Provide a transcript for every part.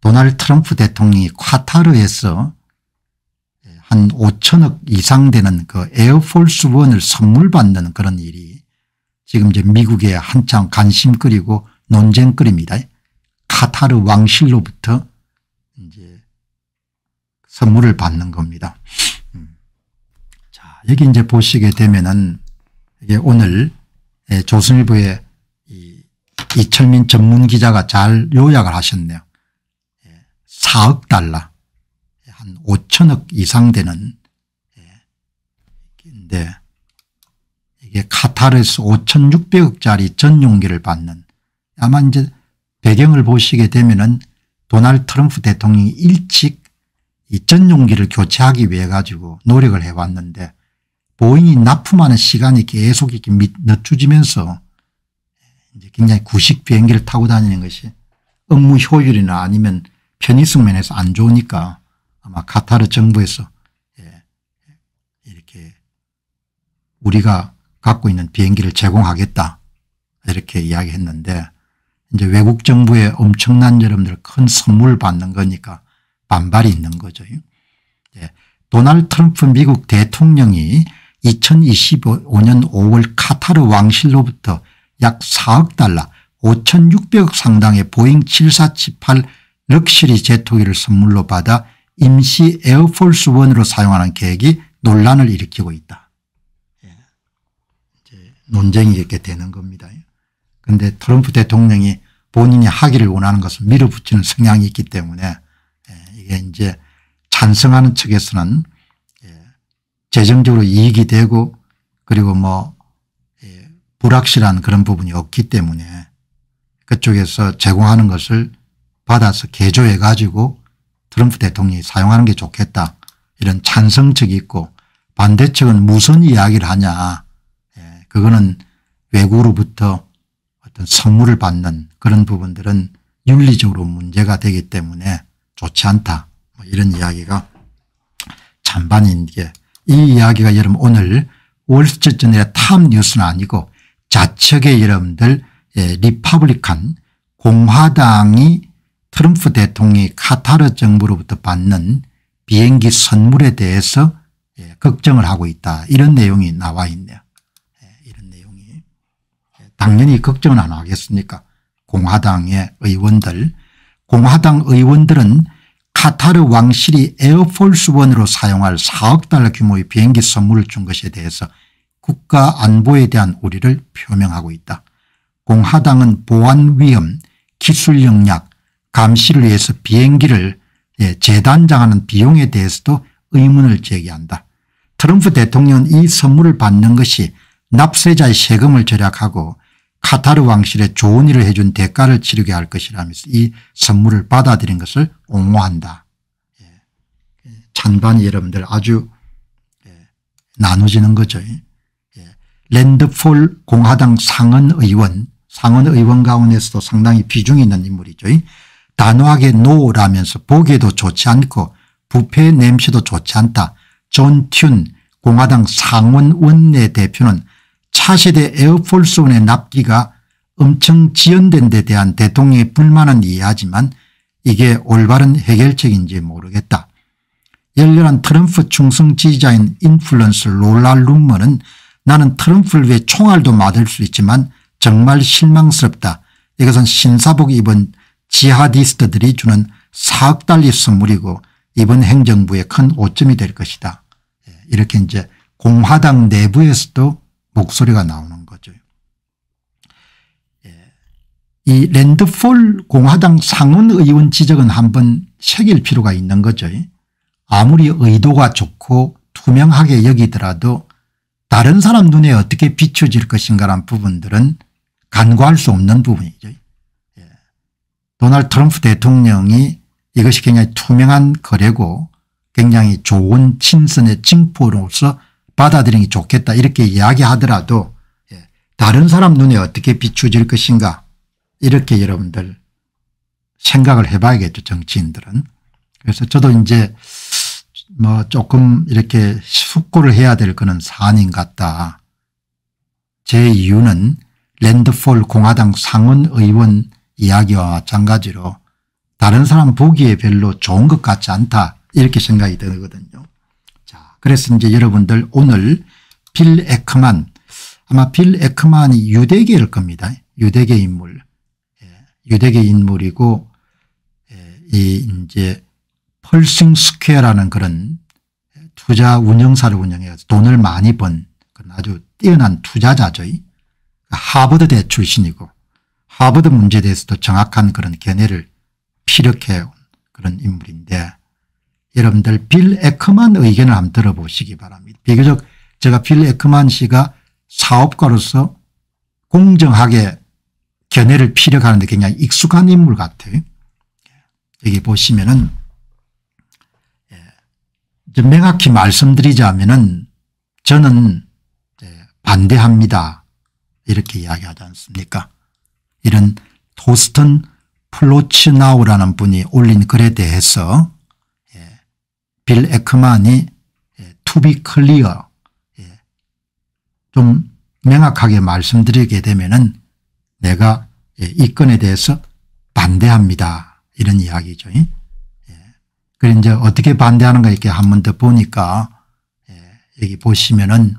도널드 트럼프 대통령이 카타르에서 한 5천억 이상 되는 그 에어포스 원을 선물 받는 그런 일이 지금 이제 미국에 한창 관심거리고 논쟁거리입니다. 카타르 왕실로부터 이제 선물을 받는 겁니다. 자, 여기 이제 보시게 되면은 이게 오늘 조선일보의 이철민 전문 기자가 잘 요약을 하셨네요. 4억 달러 한 5천억 이상 되는 인데 이게 카타르에서 5,600억짜리 전용기를 받는, 아마 이제 배경을 보시게 되면은 도널드 트럼프 대통령이 일찍 이 전용기를 교체하기 위해 가지고 노력을 해왔는데 보잉이 납품하는 시간이 계속 이렇게 늦춰지면서 이제 굉장히 구식 비행기를 타고 다니는 것이 업무 효율이나 아니면 편의성 면에서 안 좋으니까 아마 카타르 정부에서 이렇게 우리가 갖고 있는 비행기를 제공하겠다 이렇게 이야기했는데 이제 외국 정부의 엄청난 여러분들 큰 선물을 받는 거니까 반발이 있는 거죠. 도널드 트럼프 미국 대통령이 2025년 5월 카타르 왕실로부터 약 4억 달러 5,600억 상당의 보잉 7478 럭셔리 제트기를 선물로 받아 임시 에어포스 원으로 사용하는 계획이 논란을 일으키고 있다. 이제 논쟁이 이렇게 되는 겁니다. 그런데 트럼프 대통령이 본인이 하기를 원하는 것을 밀어붙이는 성향이 있기 때문에 이게 이제 찬성하는 측에서는 재정적으로 이익이 되고 그리고 뭐 불확실한 그런 부분이 없기 때문에 그쪽에서 제공하는 것을 받아서 개조해 가지고 트럼프 대통령이 사용하는 게 좋겠다 이런 찬성측이 있고, 반대측은 무슨 이야기를 하냐, 그거는 외국으로부터 어떤 선물을 받는 그런 부분들은 윤리적으로 문제가 되기 때문에 좋지 않다, 뭐 이런 이야기가 찬반인 게, 이 이야기가 여러분 오늘 월스트리트저널의 탑 뉴스는 아니고 좌측의 여러분들 리퍼블리칸 공화당이 트럼프 대통령이 카타르 정부로부터 받는 비행기 선물에 대해서 걱정을 하고 있다, 이런 내용이 나와 있네요. 이런 내용이. 당연히 걱정은 안 하겠습니까? 공화당의 의원들. 공화당 의원들은 카타르 왕실이 에어포스 원으로 사용할 4억 달러 규모의 비행기 선물을 준 것에 대해서 국가 안보에 대한 우려를 표명하고 있다. 공화당은 보안 위험, 기술 역량, 감시를 위해서 비행기를 재단장하는 비용에 대해서도 의문을 제기한다. 트럼프 대통령은 이 선물을 받는 것이 납세자의 세금을 절약하고 카타르 왕실에 좋은 일을 해준 대가를 치르게 할 것이라면서 이 선물을 받아들인 것을 옹호한다. 찬반이 여러분들 아주 나눠지는 거죠. 랜드폴 공화당 상원의원 가운데서도 상당히 비중이 있는 인물이죠. 단호하게 노라면서 보기에도 좋지 않고 부패 냄새도 좋지 않다. 존 튠 공화당 상원 원내대표는 차세대 에어포스원의 납기가 엄청 지연된 데 대한 대통령의 불만은 이해하지만 이게 올바른 해결책인지 모르겠다. 열렬한 트럼프 충성 지지자인 인플루언서 롤라 룸머는 나는 트럼프를 위해 총알도 맞을 수 있지만 정말 실망스럽다. 이것은 신사복 입은 지하디스트들이 주는 4억 달러 선물이고 이번 행정부의 큰 오점이 될 것이다. 이렇게 이제 공화당 내부에서도 목소리가 나오는 거죠. 이 랜드폴 공화당 상원의원 지적은 한번 새길 필요가 있는 거죠. 아무리 의도가 좋고 투명하게 여기더라도 다른 사람 눈에 어떻게 비춰질 것인가라는 부분들은 간과할 수 없는 부분이죠. 도널드 트럼프 대통령이 이것이 굉장히 투명한 거래고 굉장히 좋은 친선의 징표로서 받아들이는 게 좋겠다 이렇게 이야기하더라도 다른 사람 눈에 어떻게 비춰질 것인가 이렇게 여러분들 생각을 해봐야겠죠, 정치인들은. 그래서 저도 이제 뭐 조금 이렇게 숙고를 해야 될 그런 사안인 것 같다. 제 이유는 랜드폴 공화당 상원의원 이야기와 마찬가지로 다른 사람 보기에 별로 좋은 것 같지 않다 이렇게 생각이 들거든요. 자, 그래서 이제 여러분들 오늘 빌 에크만, 아마 빌 에크만이 유대계일 겁니다. 유대계 인물. 유대계 인물이고, 이 이제 펄싱 스퀘어라는 그런 투자 운영사를 운영해서 돈을 많이 번 그런 아주 뛰어난 투자자죠. 하버드대 출신이고 하버드 문제에 대해서도 정확한 그런 견해를 피력해온 그런 인물인데, 여러분들 빌 에크만 의견을 한번 들어보시기 바랍니다. 비교적 제가 빌 에크만 씨가 사업가로서 공정하게 견해를 피력하는 데 굉장히 익숙한 인물 같아요. 여기 보시면은 명확히 말씀드리자면은 저는 반대합니다 이렇게 이야기하지 않습니까? 이런 토스턴 플로츠나우라는 분이 올린 글에 대해서 빌 에크만이 to be clear 좀 명확하게 말씀드리게 되면은 내가 이 건에 대해서 반대합니다 이런 이야기죠. 그래 이제 어떻게 반대하는가 이렇게 한 번 더 보니까 여기 보시면은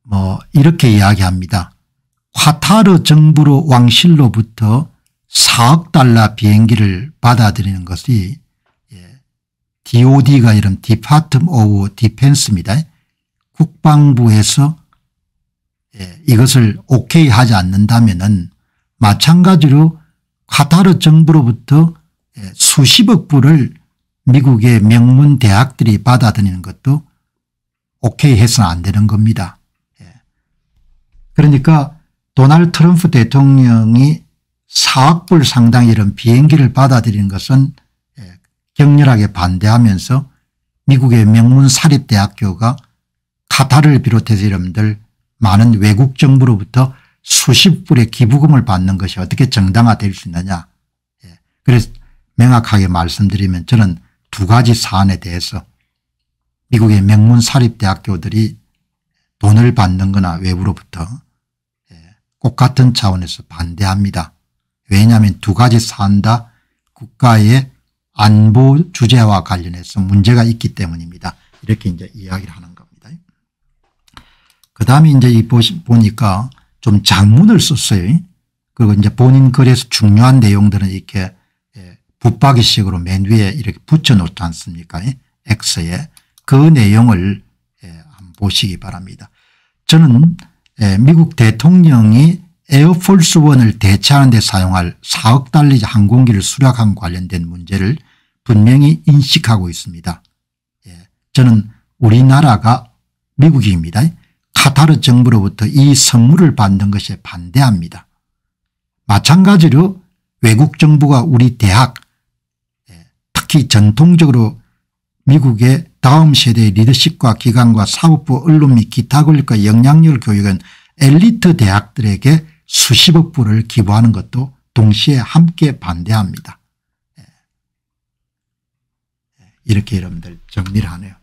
뭐 이렇게 이야기합니다. 카타르 정부로 왕실로부터 4억 달러 비행기를 받아들이는 것이 DOD가 이런 Department of Defense입니다. 국방부에서 이것을 오케이 하지 않는다면은 마찬가지로 카타르 정부로부터 수십억 불을 미국의 명문 대학들이 받아들이는 것도 오케이 해서는 안 되는 겁니다. 그러니까 도널드 트럼프 대통령이 4억 불 상당의 이런 비행기를 받아들이는 것은 격렬하게 반대하면서 미국의 명문 사립대학교가 카타르를 비롯해서 여러분들 많은 외국 정부로부터 수십 불의 기부금을 받는 것이 어떻게 정당화될 수 있느냐. 그래서 명확하게 말씀드리면 저는 두 가지 사안에 대해서 미국의 명문 사립대학교들이 돈을 받는 거나 외부로부터 꼭 같은 차원에서 반대합니다. 왜냐하면 두 가지 사안 다 국가의 안보 주제와 관련해서 문제가 있기 때문입니다. 이렇게 이제 이야기를 하는 겁니다. 그 다음에 이제 보니까 좀 장문을 썼어요. 그리고 이제 본인 글에서 중요한 내용들은 이렇게 붙박이식으로 맨 위에 이렇게 붙여놓지 않습니까? X에. 그 내용을 한번 보시기 바랍니다. 저는 미국 대통령이 에어포스 원을 대체하는 데 사용할 4억 달러 항공기를 수락한 관련된 문제를 분명히 인식하고 있습니다. 저는 우리나라가 미국입니다. 카타르 정부로부터 이 선물을 받는 것에 반대합니다. 마찬가지로 외국 정부가 우리 대학, 특히 전통적으로 미국의 다음 세대의 리더십과 기관과 사법부, 언론 및 기타 권력과 영향력을 교육한 엘리트 대학들에게 수십억 불을 기부하는 것도 동시에 함께 반대합니다. 이렇게 여러분들 정리를 하네요.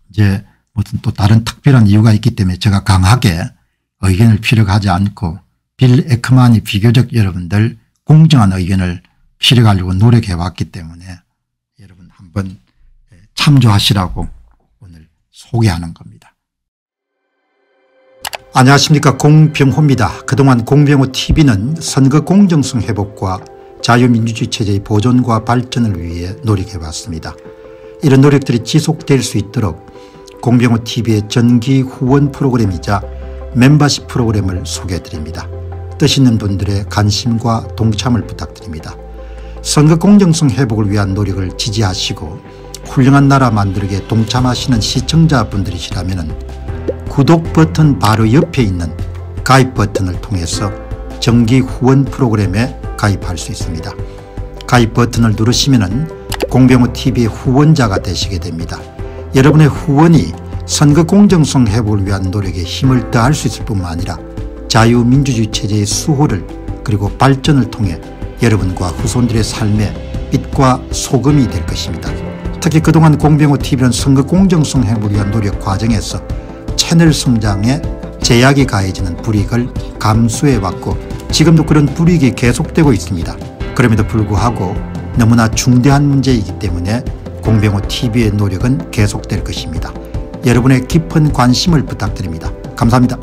이제 무슨 또 다른 특별한 이유가 있기 때문에 제가 강하게 의견을 피력하지 않고 빌 에크만이 비교적 여러분들 공정한 의견을 피력하려고 노력해 왔기 때문에 여러분 한번 참조하시라고 오늘 소개하는 겁니다. 안녕하십니까, 공병호입니다. 그동안 공병호 TV는 선거 공정성 회복과 자유민주주의 체제의 보존과 발전을 위해 노력해 왔습니다. 이런 노력들이 지속될 수 있도록 공병호 TV의 정기 후원 프로그램이자 멤버십 프로그램을 소개해 드립니다. 뜻 있는 분들의 관심과 동참을 부탁드립니다. 선거 공정성 회복을 위한 노력을 지지하시고 훌륭한 나라 만들기에 동참하시는 시청자분들이시라면 구독 버튼 바로 옆에 있는 가입 버튼을 통해서 정기 후원 프로그램에 가입할 수 있습니다. 가입 버튼을 누르시면 공병호TV의 후원자가 되시게 됩니다. 여러분의 후원이 선거 공정성 회복을 위한 노력에 힘을 더할 수 있을 뿐만 아니라 자유민주주의 체제의 수호를 그리고 발전을 통해 여러분과 후손들의 삶에 빛과 소금이 될 것입니다. 특히 그동안 공병호TV는 선거 공정성 회복을 위한 노력 과정에서 채널 성장에 제약이 가해지는 불이익을 감수해왔고 지금도 그런 불이익이 계속되고 있습니다. 그럼에도 불구하고 너무나 중대한 문제이기 때문에 공병호TV의 노력은 계속될 것입니다. 여러분의 깊은 관심을 부탁드립니다. 감사합니다.